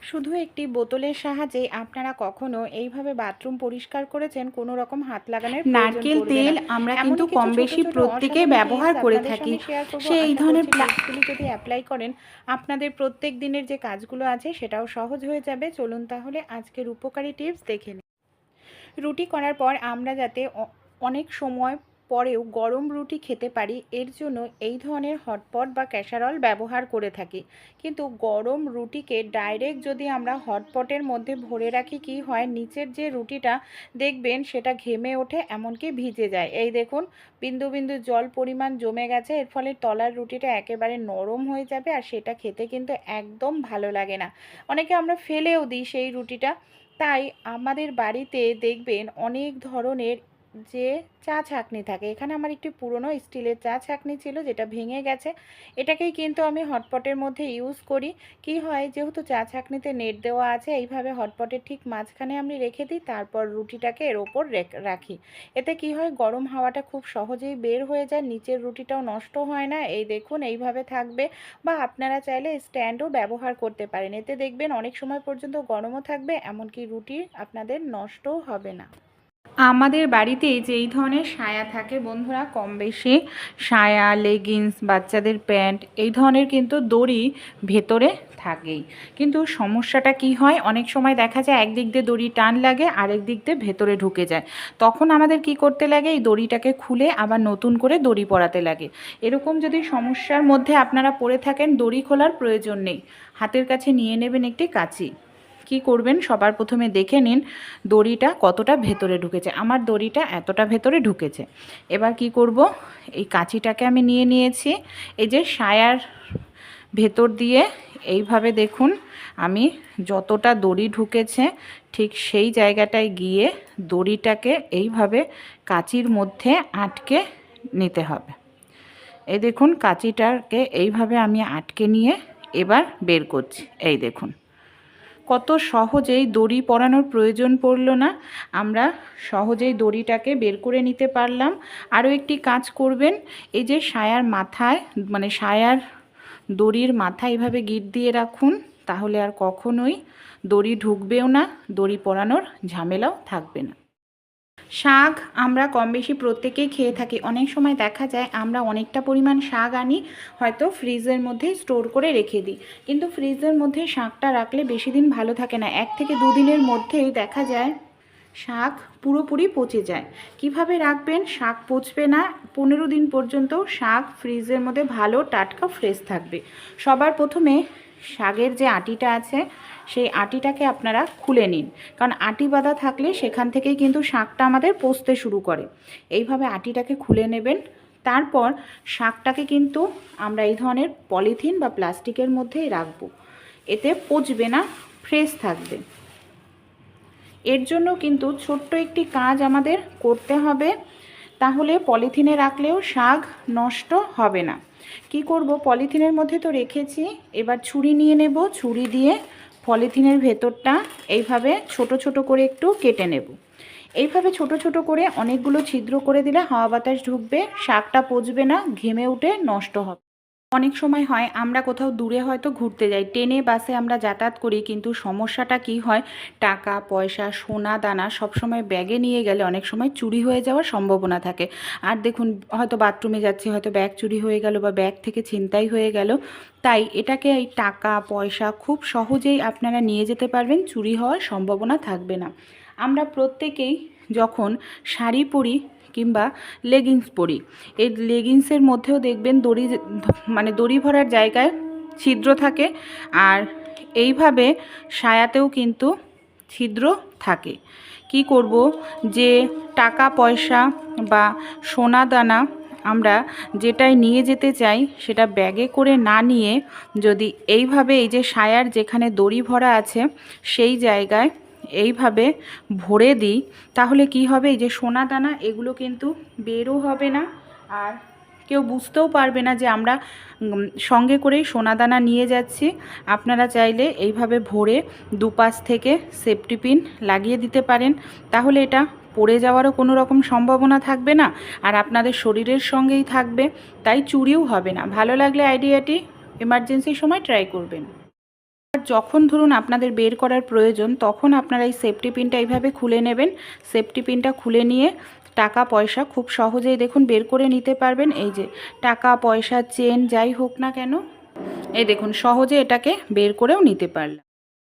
শুধু একটি বোতলের সাহায্যে আপনারা কখনো এইভাবে বাথরুম পরিষ্কার করেছেন, কোনো রকম হাত লাগানোর প্রয়োজন নারকেল পড়বে না। তেল আমরা এমনই কিন্তু কিছু কম ছোট বেশি ছোট প্রত্যেকে অসাধারণ ব্যবহার টিপস করে আপনাদের থাকি। সঙ্গে শেয়ার করব। সেই আশা ধরনের করছি টিপসগুলি যদি অ্যাপ্লাই করেন, আপনাদের প্রত্যেক দিনের যে কাজগুলো আছে সেটাও সহজ হয়ে যাবে। চলুন তাহলে আজকের উপকারী টিপস দেখে নিই। রুটি করার পর আমরা যাতে অনেক সময় পরেও গরম রুটি খেতে পারি, এর জন্য এই ধরনের হটপট বা ক্যাসারল ব্যবহার করে থাকি। কিন্তু গরম রুটিকে ডাইরেক্ট যদি আমরা হটপটের মধ্যে ভরে রাখি, কি হয়, নিচের যে রুটিটা দেখবেন সেটা ঘেমে ওঠে, এমনকি ভিজে যায়। এই দেখুন, বিন্দু বিন্দু জল পরিমাণ জমে গেছে। এর ফলে তলার রুটিটা একেবারে নরম হয়ে যাবে, আর সেটা খেতে কিন্তু একদম ভালো লাগে না। অনেকে আমরা ফেলেও দিই সেই রুটিটা। তাই আমাদের বাড়িতে দেখবেন অনেক ধরনের যে চা ছাঁকনি থাকে। এখানে আমার একটি পুরনো স্টিলের চা ছাঁকনি ছিল, যেটা ভেঙে গেছে। এটাকেই কিন্তু আমি হটপটের মধ্যে ইউজ করি। কি হয়, যেহেতু চা ছাঁকনিতে নেট দেওয়া আছে, এইভাবে হটপটের ঠিক মাঝখানে আমি রেখে দিই, তারপর রুটিটাকে এর ওপর রাখি। এতে কি হয়, গরম হাওয়াটা খুব সহজেই বের হয়ে যায়, নিচের রুটিটাও নষ্ট হয় না। এই দেখুন, এইভাবে থাকবে। বা আপনারা চাইলে স্ট্যান্ডও ব্যবহার করতে পারেন। এতে দেখবেন অনেক সময় পর্যন্ত গরমও থাকবে, এমনকি রুটি আপনাদের নষ্টও হবে না। আমাদের বাড়িতে যে এই ধরনের সায়া থাকে বন্ধুরা, কম বেশি সায়া, লেগিংস, বাচ্চাদের প্যান্ট, এই ধরনের কিন্তু দড়ি ভেতরে থাকেই। কিন্তু সমস্যাটা কি হয়, অনেক সময় দেখা যায় একদিক দিয়ে দড়ি টান লাগে, আরেক দিক দিয়ে ভেতরে ঢুকে যায়। তখন আমাদের কি করতে লাগে, এই দড়িটাকে খুলে আবার নতুন করে দড়ি পরাতে লাগে। এরকম যদি সমস্যার মধ্যে আপনারা পড়ে থাকেন, দড়ি খোলার প্রয়োজন নেই। হাতের কাছে নিয়ে নেবেন একটি কাঁচি। কি করবেন, সবার প্রথমে দেখে নিন দড়িটা কতটা ভেতরে ঢুকেছে। আমার দড়িটা এতটা ভেতরে ঢুকেছে। এবার কি করব, এই কাঁচিটাকে আমি নিয়ে নিয়েছি। এই যে সায়ার ভেতর দিয়ে এইভাবে দেখুন, আমি যতটা দড়ি ঢুকেছে ঠিক সেই জায়গাটায় গিয়ে দড়িটাকে এইভাবে কাঁচির মধ্যে আটকে নিতে হবে। এই দেখুন, কাঁচিটাকে এইভাবে আমি আটকে নিয়ে এবার বের করছি। এই দেখুন, কত সহজেই দড়ি পরানোর প্রয়োজন পড়ল না। আমরা সহজেই দড়িটাকে বের করে নিতে পারলাম। আরও একটি কাজ করবেন, এই যে সায়ার মাথায়, মানে সায়ার দড়ির মাথায় এইভাবে গিঁট দিয়ে রাখুন, তাহলে আর কখনোই দড়ি ঢুকবেও না, দড়ি পরানোর ঝামেলাও থাকবে না। শাক আমরা কম বেশি প্রত্যেকেই খেয়ে থাকি। অনেক সময় দেখা যায় আমরা অনেকটা পরিমাণ শাক আনি, হয়তো ফ্রিজের মধ্যে স্টোর করে রেখে দিই। কিন্তু ফ্রিজের মধ্যে শাকটা রাখলে বেশি দিন ভালো থাকে না। 1 থেকে 2 দিনের মধ্যেই দেখা যায় শাক পুরোপুরি পচে যায়। কিভাবে রাখবেন শাক পচবে না, 15 দিন পর্যন্ত শাক ফ্রিজের মধ্যে ভালো টাটকা ফ্রেশ থাকবে? সবার প্রথমে শাকের যে আটিটা আছে, সেই আটিটাকে আপনারা খুলে নিন, কারণ আটি বাঁধা থাকলে সেখান থেকেই কিন্তু শাকটা আমাদের পচতে শুরু করে। এইভাবে আটিটাকে খুলে নেবেন। তারপর শাকটাকে কিন্তু আমরা এই ধরনের পলিথিন বা প্লাস্টিকের মধ্যেই রাখবো। এতে পচবে না, ফ্রেশ থাকবে। এর জন্য কিন্তু ছোট্ট একটি কাজ আমাদের করতে হবে, তাহলে পলিথিনে রাখলেও শাক নষ্ট হবে না। কি করব, পলিথিনের মধ্যে তো রেখেছি, এবার ছুরি নিয়ে নেব। ছুরি দিয়ে পলিথিনের ভেতরটা এইভাবে ছোট ছোট করে একটু কেটে নেব। এইভাবে ছোট ছোট করে অনেকগুলো ছিদ্র করে দিলে হাওয়া বাতাস ঢুকবে, শাকটা পচবে না, ঘেমে উঠে নষ্ট হবে। অনেক সময় হয় আমরা কোথাও দূরে হয়তো ঘুরতে যাই, ট্রেনে বাসে আমরা যাতায়াত করি, কিন্তু সমস্যাটা কি হয়, টাকা পয়সা সোনা দানা সবসময় ব্যাগে নিয়ে গেলে অনেক সময় চুরি হয়ে যাওয়ার সম্ভাবনা থাকে। আর দেখুন, হয়তো বাথরুমে যাচ্ছি, হয়তো ব্যাগ চুরি হয়ে গেল বা ব্যাগ থেকে ছিনতাই হয়ে গেল। তাই এটাকে, এই টাকা পয়সা খুব সহজেই আপনারা নিয়ে যেতে পারবেন, চুরি হওয়ার সম্ভাবনা থাকবে না। আমরা প্রত্যেকেই যখন শাড়ি পরি কিংবা লেগিংস পরি, এই লেগিংসের মধ্যেও দেখবেন দড়ি, মানে দড়ি ভরার জায়গায় ছিদ্র থাকে, আর এইভাবে সায়াতেও কিন্তু ছিদ্র থাকে। কি করব, যে টাকা পয়সা বা সোনা দানা আমরা যেটাই নিয়ে যেতে চাই, সেটা ব্যাগে করে না নিয়ে যদি এইভাবে, এই যে সায়ার যেখানে দড়ি ভরা আছে সেই জায়গায় এইভাবে ভরে দিই, তাহলে কি হবে, এই যে সোনা দানা এগুলো কিন্তু বেরও হবে না, আর কেউ বুঝতেও পারবে না যে আমরা সঙ্গে করেই সোনা দানা নিয়ে যাচ্ছি। আপনারা চাইলে এইভাবে ভরে দুপাশ থেকে সেফটি পিন লাগিয়ে দিতে পারেন, তাহলে এটা পড়ে যাওয়ারও কোনো রকম সম্ভাবনা থাকবে না, আর আপনাদের শরীরের সঙ্গেই থাকবে, তাই চুরিও হবে না। ভালো লাগলে আইডিয়াটি এমার্জেন্সির সময় ট্রাই করবেন। যখন ধরুন আপনাদের বের করার প্রয়োজন তখন আপনারা এই সেফটি পিনটা এইভাবে খুলে নেবেন। সেফটি পিনটা খুলে নিয়ে টাকা পয়সা খুব সহজেই দেখুন বের করে নিতে পারবেন। এই যে টাকা পয়সা চেন যাই হোক না কেন, এই দেখুন সহজে এটাকে বের করেও নিতে পারলাম।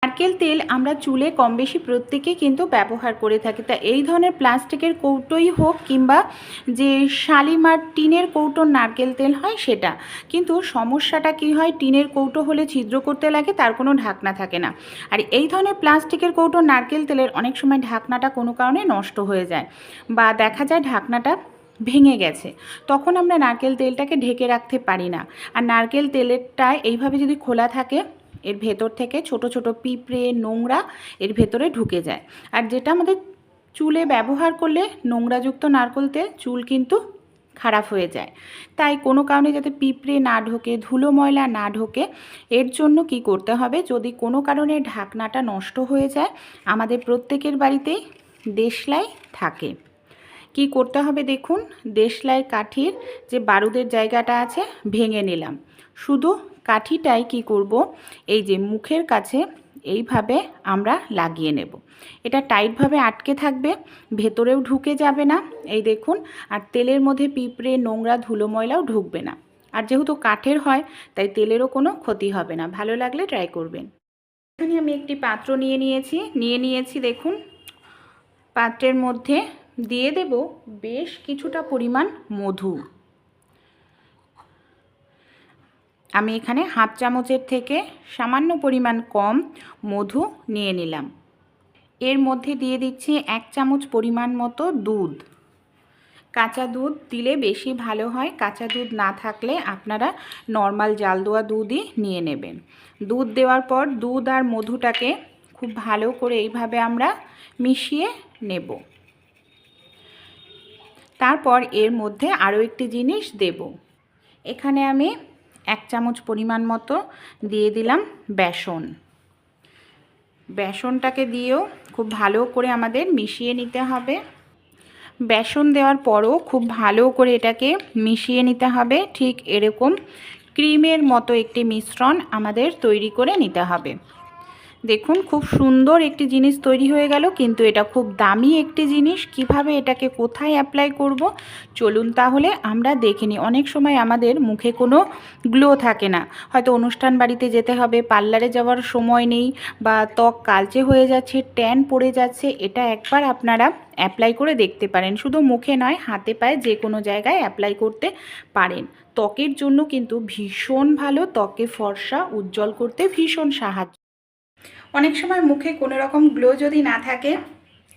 নারকেল তেল আমরা চুলে কম বেশি প্রত্যেকেই কিন্তু ব্যবহার করে থাকি। তা এই ধরনের প্লাস্টিকের কৌটোই হোক কিংবা যে শালিমার টিনের কৌটোর নারকেল তেল হয় সেটা, কিন্তু সমস্যাটা কি হয়, টিনের কৌটো হলে ছিদ্র করতে লাগে, তার কোনো ঢাকনা থাকে না। আর এই ধরনের প্লাস্টিকের কৌটোর নারকেল তেলের অনেক সময় ঢাকনাটা কোনো কারণে নষ্ট হয়ে যায় বা দেখা যায় ঢাকনাটা ভেঙে গেছে, তখন আমরা নারকেল তেলটাকে ঢেকে রাখতে পারি না। আর নারকেল তেলেরটা এইভাবে যদি খোলা থাকে, এর ভেতর থেকে ছোট ছোট পিঁপড়ে নোংরা এর ভেতরে ঢুকে যায়। আর যেটা আমাদের চুলে ব্যবহার করলে নোংরাযুক্ত নারকেল তেল চুল কিন্তু খারাপ হয়ে যায়। তাই কোনো কারণে যাতে পিঁপড়ে না ঢোকে, ধুলো ময়লা না ঢোকে, এর জন্য কি করতে হবে, যদি কোনো কারণে ঢাকনাটা নষ্ট হয়ে যায়, আমাদের প্রত্যেকের বাড়িতেই দেশলাই থাকে। কি করতে হবে দেখুন, দেশলাই কাঠির যে বারুদের জায়গাটা আছে ভেঙে নিলাম, শুধু কাঠিটাই কি করব, এই যে মুখের কাছে এইভাবে আমরা লাগিয়ে নেব। এটা টাইটভাবে আটকে থাকবে, ভেতরেও ঢুকে যাবে না, এই দেখুন। আর তেলের মধ্যে পিঁপড়ে নোংরা ধুলো ময়লাও ঢুকবে না। আর যেহেতু কাঠের হয় তাই তেলেরও কোনো ক্ষতি হবে না। ভালো লাগলে ট্রাই করবেন। এখানে আমি একটি পাত্র নিয়ে নিয়েছি দেখুন। পাত্রের মধ্যে দিয়ে দেব বেশ কিছুটা পরিমাণ মধু। আমি এখানে হাফ চামচের থেকে সামান্য পরিমাণ কম মধু নিয়ে নিলাম। এর মধ্যে দিয়ে দিচ্ছি 1 চামচ পরিমাণ মতো দুধ। কাঁচা দুধ দিলে বেশি ভালো হয়, কাঁচা দুধ না থাকলে আপনারা নর্মাল জাল দেওয়া দুধই নিয়ে নেবেন। দুধ দেওয়ার পর দুধ আর মধুটাকে খুব ভালো করে এইভাবে আমরা মিশিয়ে নেব। তারপর এর মধ্যে আরও একটি জিনিস দেব। এখানে আমি 1 চামচ পরিমাণ মতো দিয়ে দিলাম বেসন। বেসনটাকে দিয়েও খুব ভালো করে আমাদের মিশিয়ে নিতে হবে। বেসন দেওয়ার পরও খুব ভালো করে এটাকে মিশিয়ে নিতে হবে। ঠিক এরকম ক্রিমের মতো একটি মিশ্রণ আমাদের তৈরি করে নিতে হবে। দেখুন খুব সুন্দর একটি জিনিস তৈরি হয়ে গেল, কিন্তু এটা খুব দামি একটি জিনিস। কিভাবে এটাকে কোথায় অ্যাপ্লাই করব চলুন তাহলে আমরা দেখে নিই। অনেক সময় আমাদের মুখে কোনো গ্লো থাকে না, হয়তো অনুষ্ঠান বাড়িতে যেতে হবে, পার্লারে যাওয়ার সময় নেই, বা ত্বক কালচে হয়ে যাচ্ছে, ট্যান পড়ে যাচ্ছে, এটা একবার আপনারা অ্যাপ্লাই করে দেখতে পারেন। শুধু মুখে নয়, হাতে পায়ে যে কোনো জায়গায় অ্যাপ্লাই করতে পারেন। ত্বকের জন্য কিন্তু ভীষণ ভালো, ত্বকে ফর্সা উজ্জ্বল করতে ভীষণ সাহায্য। অনেক সময় মুখে কোনো রকম গ্লো যদি না থাকে,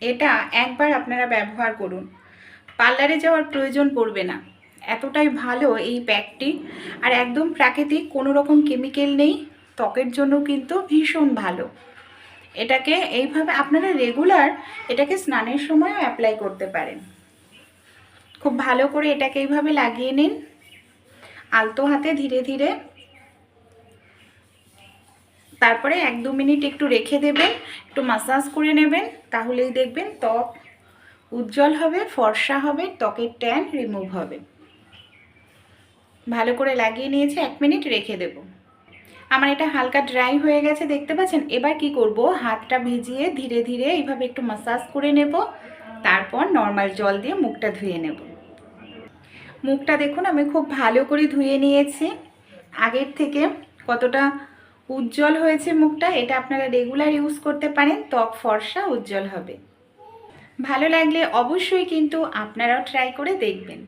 এটা একবার আপনারা ব্যবহার করুন, পার্লারে যাওয়ার প্রয়োজন পড়বে না। এতটাই ভালো এই প্যাকটি, আর একদম প্রাকৃতিক, কোনো রকম কেমিক্যাল নেই, ত্বকের জন্য কিন্তু ভীষণ ভালো। এটাকে এইভাবে আপনারা রেগুলার এটাকে স্নানের সময়ও অ্যাপ্লাই করতে পারেন। খুব ভালো করে এটাকে এইভাবে লাগিয়ে নিন, আলতো হাতে ধীরে ধীরে। তারপরে 1-2 মিনিট একটু রেখে দেবেন, একটু মাসাজ করে নেবেন, তাহলেই দেখবেন ত্বক উজ্জ্বল হবে, ফর্সা হবে, ত্বকের ট্যান রিমুভ হবে। ভালো করে লাগিয়ে নিয়েছি, 1 মিনিট রেখে দেব। আমার এটা হালকা ড্রাই হয়ে গেছে দেখতে পাচ্ছেন। এবার কি করব, হাতটা ভিজিয়ে ধীরে ধীরে এইভাবে একটু মাসাজ করে নেব, তারপর নর্মাল জল দিয়ে মুখটা ধুয়ে নেব। মুখটা দেখুন আমি খুব ভালো করে ধুয়ে নিয়েছি, আগের থেকে কতটা উজ্জ্বল হয়েছে মুখটা। এটা আপনারা রেগুলার ইউজ করতে পারেন, ত্বক ফর্সা উজ্জ্বল হবে। ভালো লাগলে অবশ্যই কিন্তু আপনারাও ট্রাই করে দেখবেন।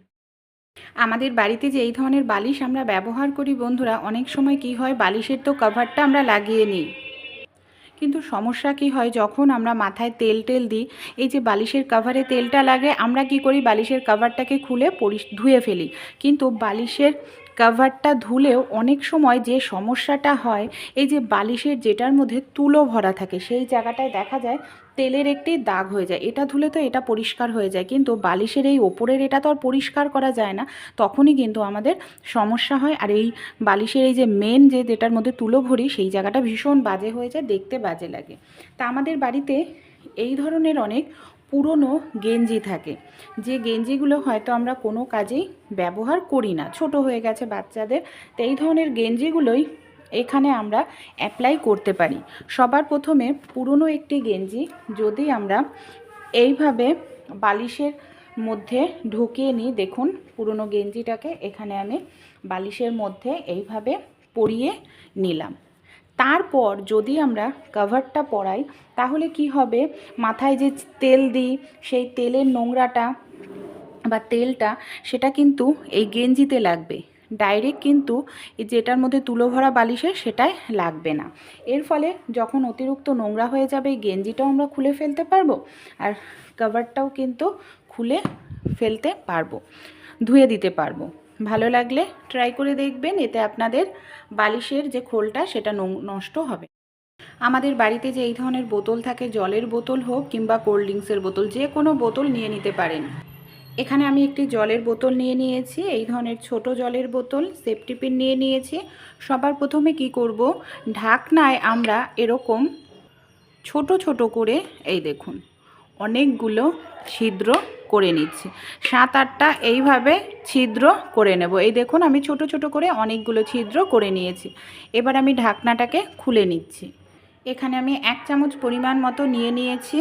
আমাদের বাড়িতে যে এই ধরনের বালিশ আমরা ব্যবহার করি বন্ধুরা, অনেক সময় কি হয়, বালিশের তো কভারটা আমরা লাগিয়ে নিই, কিন্তু সমস্যা কি হয়, যখন আমরা মাথায় তেল দিই, এই যে বালিশের কভারে তেলটা লাগে, আমরা কি করি, বালিশের কভারটাকে খুলে ধুয়ে ফেলি। কিন্তু বালিশের কভারটা ধুলেও অনেক সময় যে সমস্যাটা হয়, এই যে বালিশের যেটার মধ্যে তুলো ভরা থাকে সেই জায়গাটায় দেখা যায় তেলের একটি দাগ হয়ে যায়। এটা ধুলে তো এটা পরিষ্কার হয়ে যায়, কিন্তু বালিশের এই ওপরের এটা তো আর পরিষ্কার করা যায় না, তখনই কিন্তু আমাদের সমস্যা হয়। আর এই বালিশের এই যে মেন যেটার মধ্যে তুলো ভরি, সেই জায়গাটা ভীষণ বাজে হয়ে যায়, দেখতে বাজে লাগে। তা আমাদের বাড়িতে এই ধরনের অনেক পুরনো গেঞ্জি থাকে, যে গেঞ্জিগুলো হয়তো আমরা কোনো কাজেই ব্যবহার করি না, ছোট হয়ে গেছে বাচ্চাদের, তো এই ধরনের গেঞ্জিগুলোই এখানে আমরা অ্যাপ্লাই করতে পারি। সবার প্রথমে পুরনো একটি গেঞ্জি যদি আমরা এইভাবে বালিশের মধ্যে ঢুকিয়ে নিই, দেখুন পুরনো গেঞ্জিটাকে এখানে আমি বালিশের মধ্যে এইভাবে পরিয়ে নিলাম। তারপর যদি আমরা কভারটা পরাই তাহলে কি হবে, মাথায় যে তেল দিই সেই তেলের নোংরাটা বা তেলটা সেটা কিন্তু এই গেঞ্জিতে লাগবে, ডাইরেক্ট কিন্তু যেটার মধ্যে তুলো ভরা বালিশে সেটাই লাগবে না। এর ফলে যখন অতিরিক্ত নোংরা হয়ে যাবে এই গেঞ্জিটাও আমরা খুলে ফেলতে পারবো, আর কভারটাও কিন্তু খুলে ফেলতে পারবো, ধুয়ে দিতে পারবো। ভালো লাগলে ট্রাই করে দেখবেন, এতে আপনাদের বালিশের যে খোলটা সেটা নষ্ট হবে। আমাদের বাড়িতে যে এই ধরনের বোতল থাকে, জলের বোতল হোক কিংবা কোল্ড ড্রিঙ্কসের বোতল, যে কোনো বোতল নিয়ে নিতে পারেন। এখানে আমি একটি জলের বোতল নিয়ে নিয়েছি, এই ধরনের ছোট জলের বোতল, সেফটি পিন নিয়ে নিয়েছি। সবার প্রথমে কি করব, ঢাকনায় আমরা এরকম ছোট ছোট করে এই দেখুন অনেকগুলো ছিদ্র করে নিচ্ছি, 7-8টা এইভাবে ছিদ্র করে নেব। এই দেখুন আমি ছোট ছোট করে অনেকগুলো ছিদ্র করে নিয়েছি। এবার আমি ঢাকনাটাকে খুলে নিচ্ছি। এখানে আমি 1 চামচ পরিমাণ মতো নিয়ে নিয়েছি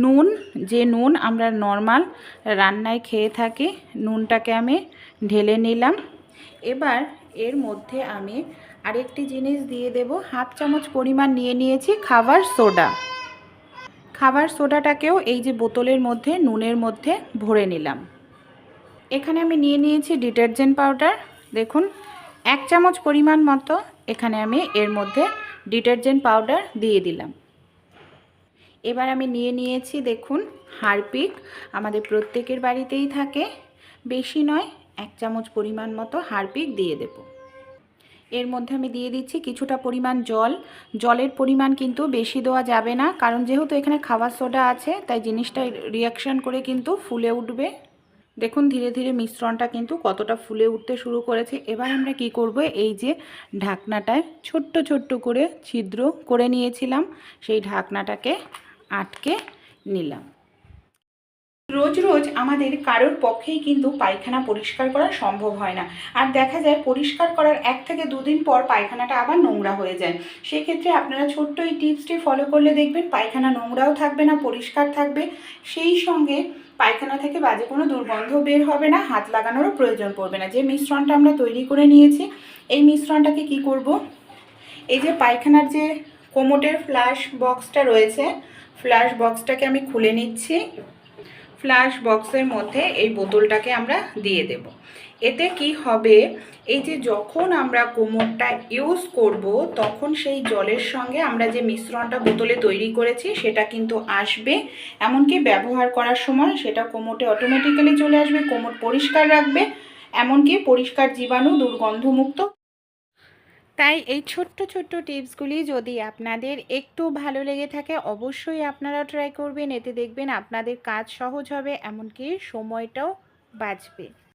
নুন, যে নুন আমরা নর্মাল রান্নায় খেয়ে থাকি, নুনটাকে আমি ঢেলে নিলাম। এবার এর মধ্যে আমি আরেকটি জিনিস দিয়ে দেব, 1/2 চামচ পরিমাণ নিয়ে নিয়েছি খাবার সোডা। খাবার সোডাটাকেও এই যে বোতলের মধ্যে নুনের মধ্যে ভরে নিলাম। এখানে আমি নিয়ে নিয়েছি ডিটারজেন্ট পাউডার, দেখুন 1 চামচ পরিমাণ মতো এখানে আমি এর মধ্যে ডিটারজেন্ট পাউডার দিয়ে দিলাম। এবার আমি নিয়ে নিয়েছি দেখুন হারপিক, আমাদের প্রত্যেকের বাড়িতেই থাকে, বেশি নয় 1 চামচ পরিমাণ মতো হারপিক দিয়ে দেব। এর মধ্যে আমি দিয়ে দিচ্ছি কিছুটা পরিমাণ জল। জলের পরিমাণ কিন্তু বেশি দেওয়া যাবে না, কারণ যেহেতু এখানে খাবার সোডা আছে তাই জিনিসটা রিয়াকশান করে কিন্তু ফুলে উঠবে। দেখুন ধীরে ধীরে মিশ্রণটা কিন্তু কতটা ফুলে উঠতে শুরু করেছে। এবার আমরা কি করব, এই যে ঢাকনাটায় ছোট্ট ছোট্ট করে ছিদ্র করে নিয়েছিলাম সেই ঢাকনাটাকে আটকে নিলাম। রোজ রোজ আমাদের কারোর পক্ষেই কিন্তু পায়খানা পরিষ্কার করা সম্ভব হয় না, আর দেখা যায় পরিষ্কার করার 1 থেকে 2 দিন পর পায়খানাটা আবার নোংরা হয়ে যায়। সেক্ষেত্রে আপনারা ছোট্ট এই টিপসটি ফলো করলে দেখবেন পায়খানা নোংরাও থাকবে না, পরিষ্কার থাকবে, সেই সঙ্গে পায়খানা থেকে বাজে কোনো দুর্গন্ধ বের হবে না, হাত লাগানোরও প্রয়োজন পড়বে না। যে মিশ্রণটা আমরা তৈরি করে নিয়েছি এই মিশ্রণটাকে কি করব, এই যে পায়খানার যে কোমোটের ফ্ল্যাশ বক্সটা রয়েছে, ফ্ল্যাশ বক্সটাকে আমি খুলে নিচ্ছি। ফ্ল্যাশ বক্সের মধ্যে এই বোতলটাকে আমরা দিয়ে দেব। এতে কি হবে, এই যে যখন আমরা কোমোটটা ইউজ করব তখন সেই জলের সঙ্গে আমরা যে মিশ্রণটা বোতলে তৈরি করেছি সেটা কিন্তু আসবে, এমনকি ব্যবহার করার সময় সেটা কোমোটে অটোমেটিক্যালি চলে আসবে, কোমোট পরিষ্কার রাখবে, এমনকি পরিষ্কার জীবাণু দুর্গন্ধমুক্ত। তাই এই ছোট্ট ছোট্ট টিপসগুলি যদি আপনাদের একটু ভালো লেগে থাকে অবশ্যই আপনারা ট্রাই করবেন, এতে দেখবেন আপনাদের কাজ সহজ হবে, এমনকি সময়টাও বাঁচবে।